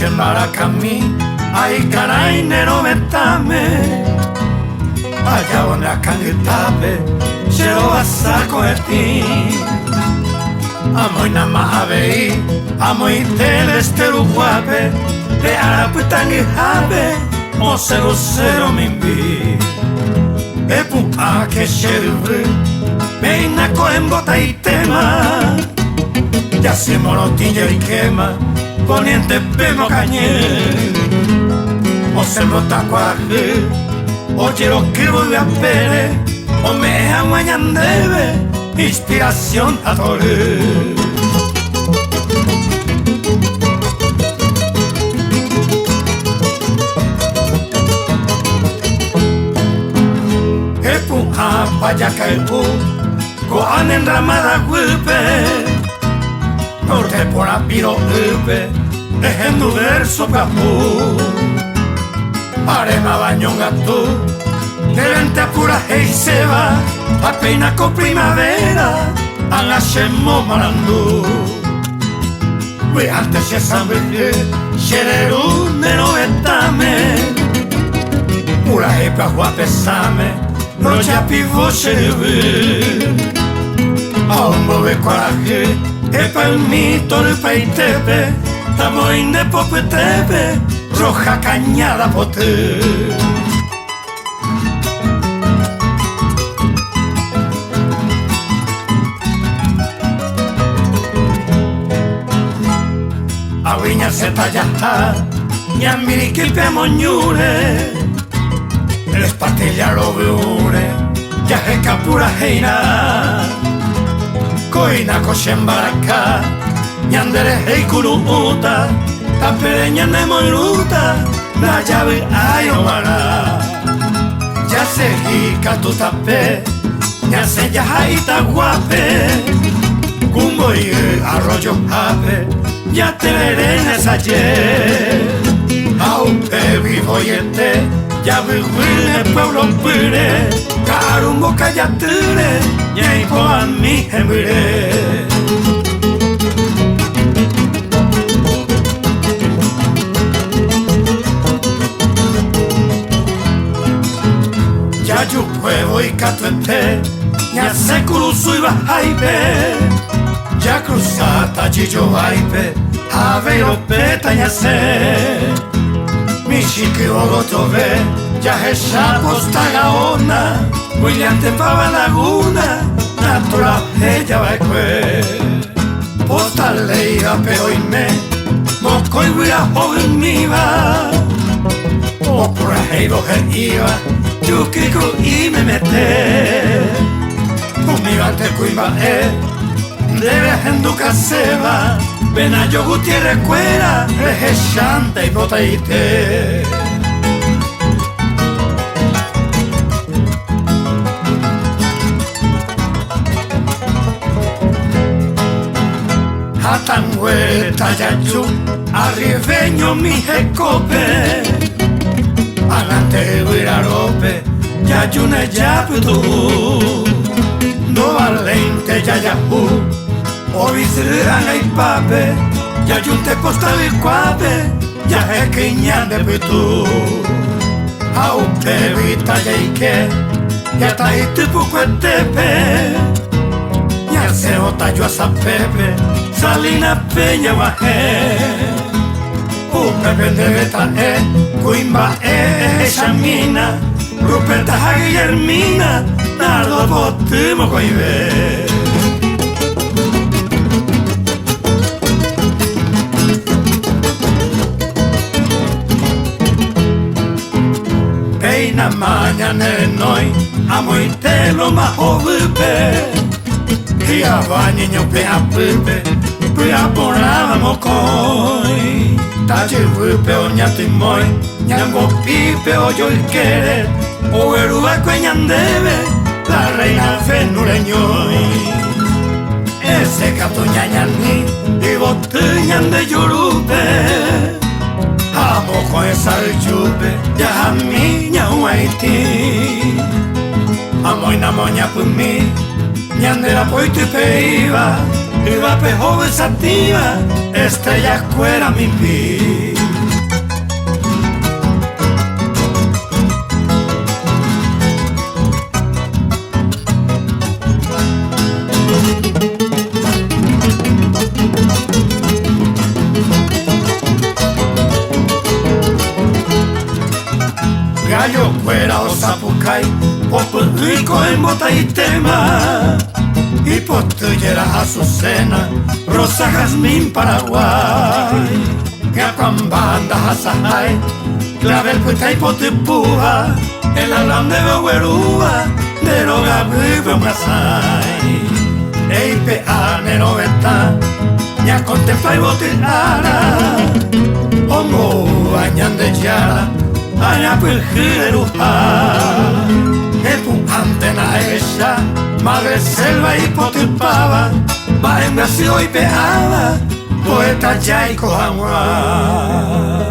Maracami, ay caray, nero metame. Allá donde a cangitape, se lo vas a cohetir. Amo y nama abei, amo y telesteru guape, de araputangi habe, o cero mimbi. Epu a que sherve, veina coembota y tema. Ya se monotinja y quema, poniente pemo cañé. O se mota cuaje, oye lo que voy a ver, o me aguayandebe, inspiración adoré. Epu a payaca epu, goan enramada guipe. Norte por apiro upe, dejando verso capú. Arema baño gato, delante pura y se va, apenas con primavera, a la chemo marandú. Antes se sabe que xereru nero etame, pura epa guapesame, no ya pivo xereve. Aún bove coraje, epa el mito de peitepe, tamo inde popetepe, roja cañada pote. A viña se talla, ñamiriqui pe moñure, el espatilla lo veure, ya je capura heina. Coina cochembaraka, ñandere heikuru uta, tapereña nemoiruta, la llave ayomara. Ya se jica tu tape, ya se yajaita guape, cumbo y arroyo jape, ya te veré en esa ayer. Aupe vivo y ya vivo el pueblo pire, carumbo callatire, y po a mi hemire. Ya yo puedo y catuete, ya se cruzo y bajaipe, ya cruzata chillo vaipe, avero peta ya se. Mi chique ogotove, ya esa posta gaona, brillante pava laguna, natural ella va que. Posta leira pero y me, moco y huira joven miva, o por ahí que iba, yo kiko y me mete. Conmigo ante cuiva debe henduca seba, pena yo Gutiérrez cuera, reje chanta y botaite. Atangüeta yachu, arribeño mi jecope, alante guirarope, yayune yaputu, no valente yayahu, o visirana y pape, yayunte posta bicuape, ya jequiñan de pitu. Aupe vita yaike, ya taite pucuetepe, ya se otayo a Pepe, Salina Peña Guajé. Pepe de Beta Cuimba Chamina, Ruperta Guillermina, Nardo Potimo Coibe. Peina mañana noi, amo y te lo más ovipe. Y a baño pe a pepe, pe a ponábamos coi. Talle vupe o ñatimoy, ñango pipe o yo el querer, o eruba cueñandebe, la reina fenureñoy. Ese gato ñañaní, y boteñan de yorupe, amo con esa yupe, ya a mi ñahuaití. Amo y namoña por mí, ñandera poite peiva, iba pe joven sativa, estrella cuera mi pi. Perico en bota y tema, y postillera azucena, rosa jazmín Paraguay. Gacuambanda hasahai, clavel puta y potipúa, el alam de Boguerúa, de roga vive masai. Eipe anero venta, ya contempla y botilana, homo añan de yara, aña piljiruja. Epu antena ella, madre selva y potipaba, va en nació y peaba, poeta Yaico Amua.